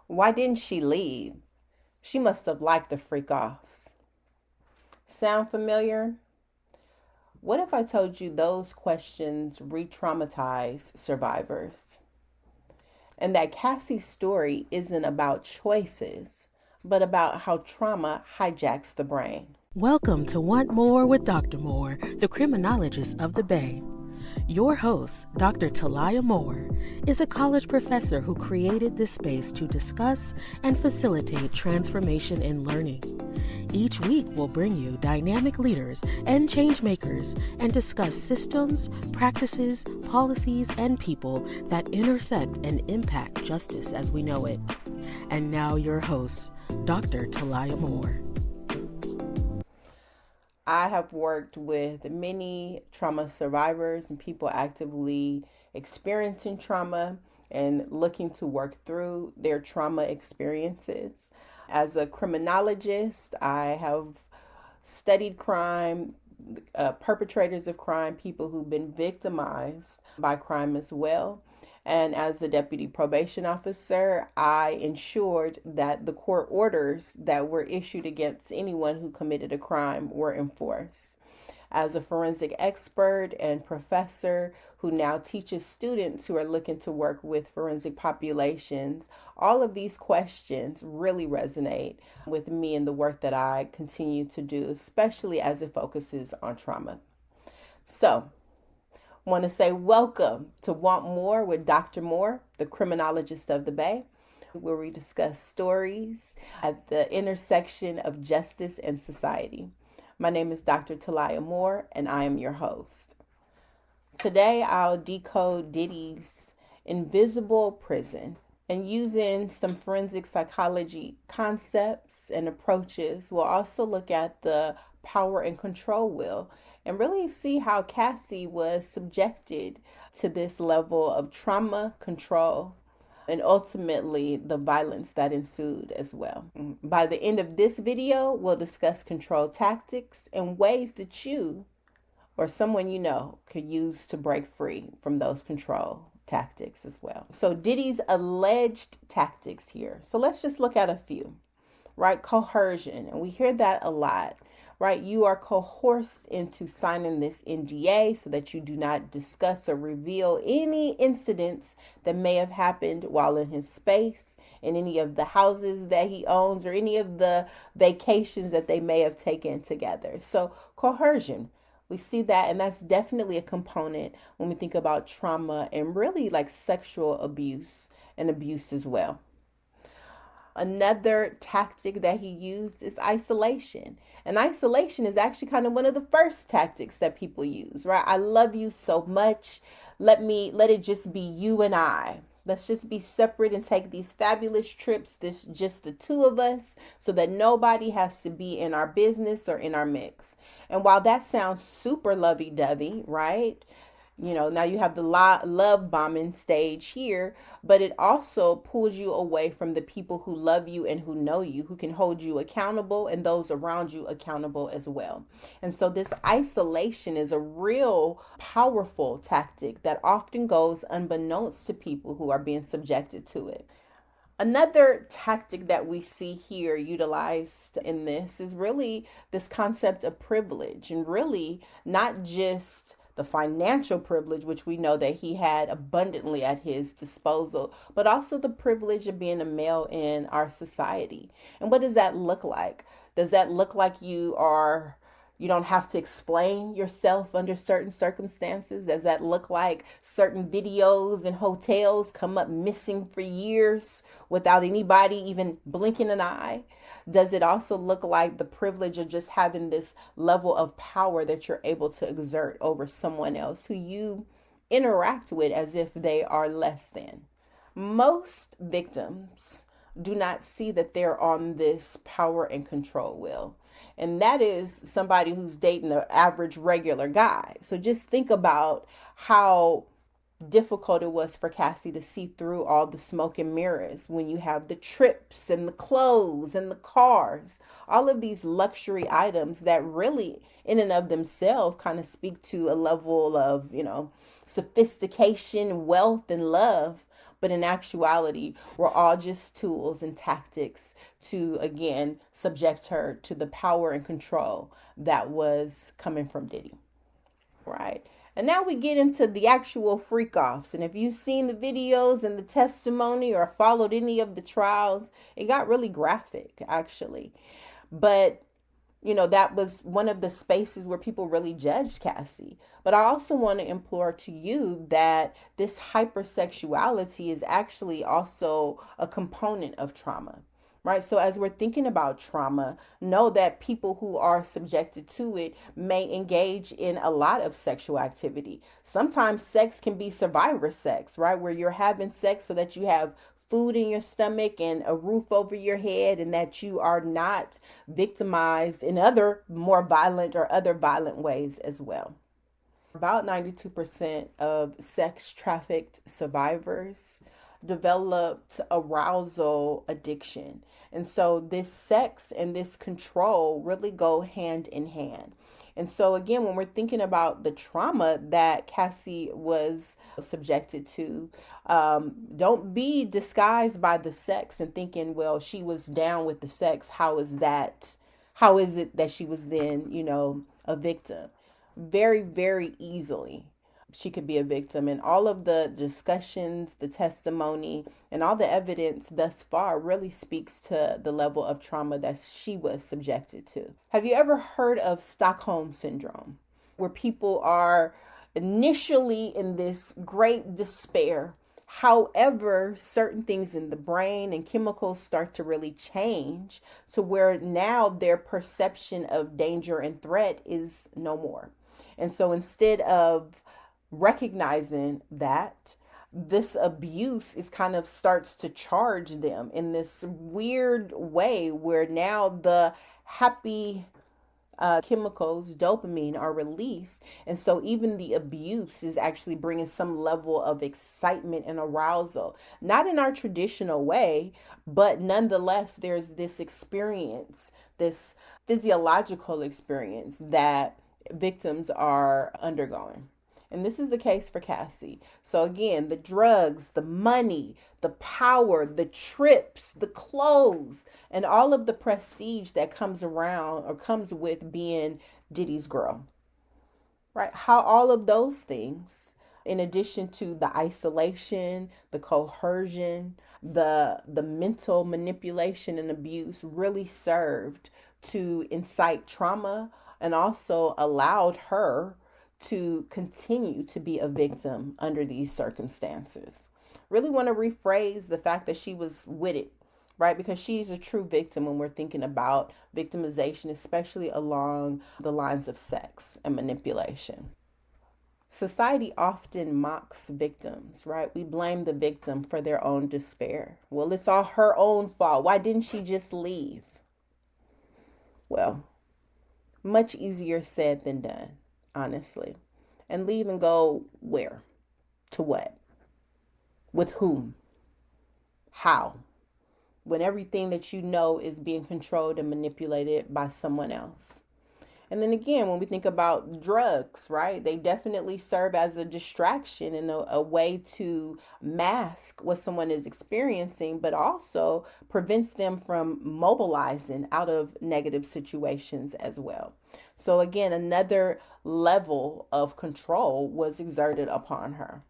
Why didn't she leave? She must have liked the freak offs. Sound familiar? What if I told you those questions re-traumatize survivors? And that Cassie's story isn't about choices, but about how trauma hijacks the brain. Welcome to Want More with Dr. Moore, the criminologist of the Bay. Your host, Dr. Talia Moore, is a college professor who created this space to discuss and facilitate transformation in learning. Each week, we'll bring you dynamic leaders and change makers and discuss systems, practices, policies, and people that intersect and impact justice as we know it. And now your host, Dr. Talia Moore. I have worked with many trauma survivors and people actively experiencing trauma and looking to work through their trauma experiences. As a criminologist, I have studied crime, perpetrators of crime, people who've been victimized by crime as well. And as a deputy probation officer, I ensured that the court orders that were issued against anyone who committed a crime were enforced. As a forensic expert and professor who now teaches students who are looking to work with forensic populations, all of these questions really resonate with me and the work that I continue to do, especially as it focuses on trauma. So, want to say welcome to Want More with Dr. Moore, the criminologist of the Bay, where we discuss stories at the intersection of justice and society. My name is Dr. Talia Moore, and I am your host. Today, I'll decode Diddy's invisible prison, and using some forensic psychology concepts and approaches, we'll also look at the power and control wheel and really see how Cassie was subjected to this level of trauma, control, and ultimately the violence that ensued as well. By the end of this video, we'll discuss control tactics and ways that you or someone you know could use to break free from those control tactics as well. So Diddy's alleged tactics here. So let's just look at a few, right? Coercion, and we hear that a lot. Right, you are coerced into signing this NDA so that you do not discuss or reveal any incidents that may have happened while in his space, in any of the houses that he owns, or any of the vacations that they may have taken together. So coercion, we see that, and that's definitely a component when we think about trauma and really like sexual abuse and abuse as well. Another tactic that he used is isolation. And isolation is actually kind of one of the first tactics that people use, right? I love you so much. Let it just be you and I. Let's just be separate and take these fabulous trips, just the two of us, so that nobody has to be in our business or in our mix. And while that sounds super lovey-dovey, right? You know, now you have the love bombing stage here, but it also pulls you away from the people who love you and who know you, who can hold you accountable and those around you accountable as well. And so this isolation is a real powerful tactic that often goes unbeknownst to people who are being subjected to it. Another tactic that we see here utilized in this is really this concept of privilege, and really not just the financial privilege, which we know that he had abundantly at his disposal, but also the privilege of being a male in our society. And what does that look like? Does that look like you don't have to explain yourself under certain circumstances? Does that look like certain videos in hotels come up missing for years without anybody even blinking an eye? Does it also look like the privilege of just having this level of power that you're able to exert over someone else who you interact with as if they are less than? Most victims do not see that they're on this power and control wheel. And that is somebody who's dating an average regular guy. So just think about how difficult it was for Cassie to see through all the smoke and mirrors when you have the trips and the clothes and the cars, all of these luxury items that really in and of themselves kind of speak to a level of, sophistication, wealth, and love. But in actuality, were all just tools and tactics to, again, subject her to the power and control that was coming from Diddy. Right. And now we get into the actual freak offs. And if you've seen the videos and the testimony or followed any of the trials, it got really graphic, actually. But that was one of the spaces where people really judged Cassie. But I also want to implore to you that this hypersexuality is actually also a component of trauma. Right. So as we're thinking about trauma, know that people who are subjected to it may engage in a lot of sexual activity. Sometimes sex can be survivor sex, right? Where you're having sex so that you have food in your stomach and a roof over your head, and that you are not victimized in other more violent or other violent ways as well. About 92% of sex trafficked survivors developed arousal addiction. And so this sex and this control really go hand in hand. And so again, when we're thinking about the trauma that Cassie was subjected to, don't be disguised by the sex and thinking, well, she was down with the sex. How is that? How is it that she was then, a victim? Very, very easily she could be a victim. And all of the discussions, the testimony, and all the evidence thus far really speaks to the level of trauma that she was subjected to. Have you ever heard of Stockholm Syndrome, where people are initially in this great despair? However, certain things in the brain and chemicals start to really change to where now their perception of danger and threat is no more. And so instead of recognizing that, this abuse is kind of starts to charge them in this weird way where now the happy chemicals, dopamine, are released. And so even the abuse is actually bringing some level of excitement and arousal, not in our traditional way, but nonetheless, there's this experience, this physiological experience that victims are undergoing. And this is the case for Cassie. So again, the drugs, the money, the power, the trips, the clothes, and all of the prestige that comes around or comes with being Diddy's girl. Right? How all of those things, in addition to the isolation, the coercion, the mental manipulation and abuse, really served to incite trauma and also allowed her to continue to be a victim under these circumstances. Really want to rephrase the fact that she was with it, right? Because she's a true victim when we're thinking about victimization, especially along the lines of sex and manipulation. Society often mocks victims, right? We blame the victim for their own despair. Well, it's all her own fault. Why didn't she just leave? Well, much easier said than done, honestly. And leave and go where? To what? With whom? How? When everything that you know is being controlled and manipulated by someone else. And then again, when we think about drugs, right, they definitely serve as a distraction and a way to mask what someone is experiencing, but also prevents them from mobilizing out of negative situations as well. So again, another level of control was exerted upon her.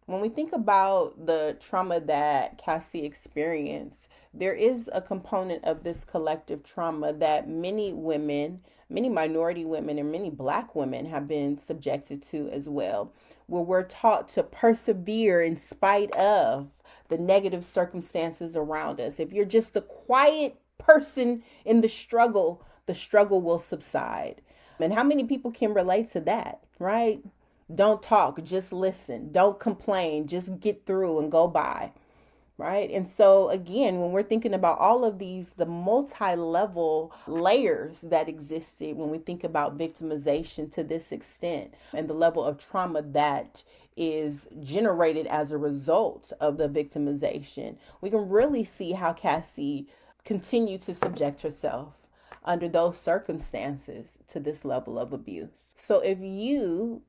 When we think about the trauma that Cassie experienced, there is a component of this collective trauma that many women, many minority women, and many Black women have been subjected to as well, where we're taught to persevere in spite of the negative circumstances around us. If you're just a quiet person in the struggle will subside. And how many people can relate to that, right? Don't talk, just listen. Don't complain, just get through and go by, right? And so again, when we're thinking about all of these, the multi-level layers that existed when we think about victimization to this extent and the level of trauma that is generated as a result of the victimization, we can really see how Cassie continued to subject herself under those circumstances to this level of abuse. So if you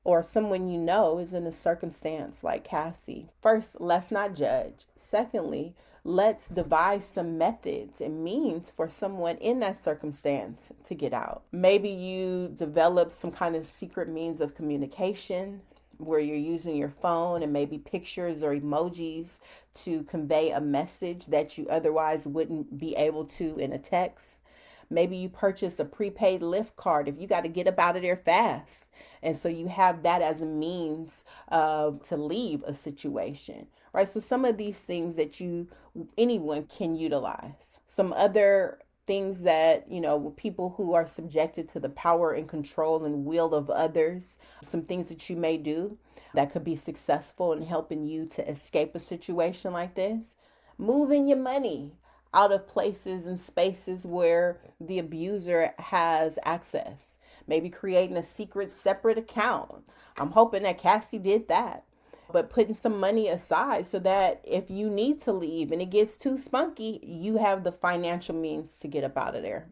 or someone you know is in a circumstance like Cassie, first, let's not judge. Secondly, let's devise some methods and means for someone in that circumstance to get out. Maybe you develop some kind of secret means of communication where you're using your phone and maybe pictures or emojis to convey a message that you otherwise wouldn't be able to in a text. Maybe you purchase a prepaid Lyft card if you got to get up out of there fast. And so you have that as a means to leave a situation, right? So some of these things that anyone can utilize. Some other things that, people who are subjected to the power and control and will of others, some things that you may do that could be successful in helping you to escape a situation like this. Moving your money out of places and spaces where the abuser has access. Maybe creating a secret separate account. I'm hoping that Cassie did that. But putting some money aside so that if you need to leave and it gets too spunky, you have the financial means to get up out of there.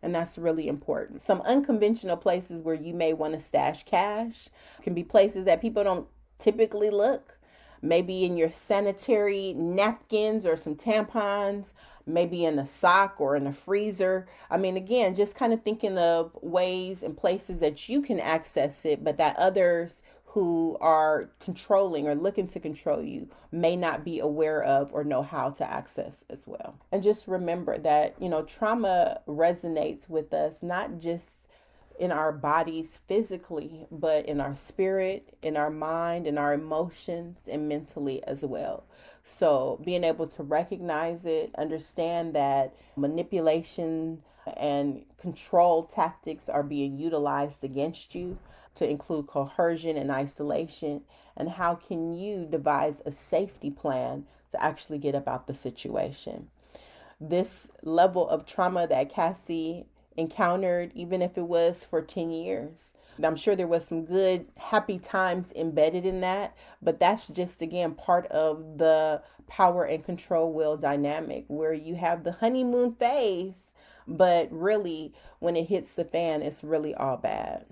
And that's really important. Some unconventional places where you may want to stash cash can be places that people don't typically look. Maybe in your sanitary napkins or some tampons, maybe in a sock or in a freezer. I mean, again, just kind of thinking of ways and places that you can access it, but that others who are controlling or looking to control you may not be aware of or know how to access as well. And just remember that, trauma resonates with us, not just in our bodies physically, but in our spirit, in our mind, in our emotions, and mentally as well. So being able to recognize it, understand that manipulation and control tactics are being utilized against you, to include coercion and isolation, and how can you devise a safety plan to actually get about the situation. This level of trauma that Cassie encountered, even if it was for 10 years, I'm sure there was some good, happy times embedded in that, but that's just, again, part of the power and control will dynamic where you have the honeymoon phase, but really when it hits the fan, it's really all bad.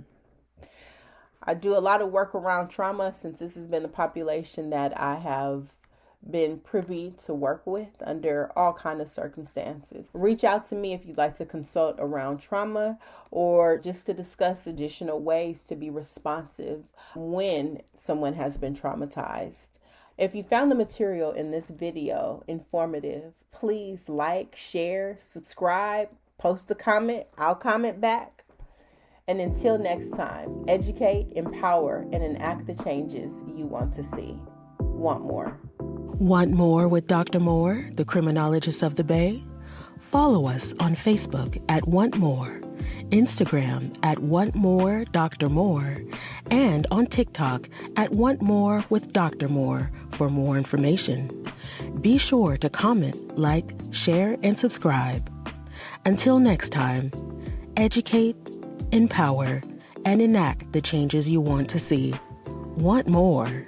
I do a lot of work around trauma since this has been the population that I have been privy to work with under all kinds of circumstances. Reach out to me if you'd like to consult around trauma or just to discuss additional ways to be responsive when someone has been traumatized. If you found the material in this video informative, please like, share, subscribe, post a comment. I'll comment back. And until next time, educate, empower, and enact the changes you want to see. Want more? Want more with Dr. Moore, the Criminologist of the Bay? Follow us on Facebook at Want More, Instagram at Want More Dr. Moore, and on TikTok at Want More with Dr. Moore for more information. Be sure to comment, like, share, and subscribe. Until next time, educate, empower, and enact the changes you want to see. Want more?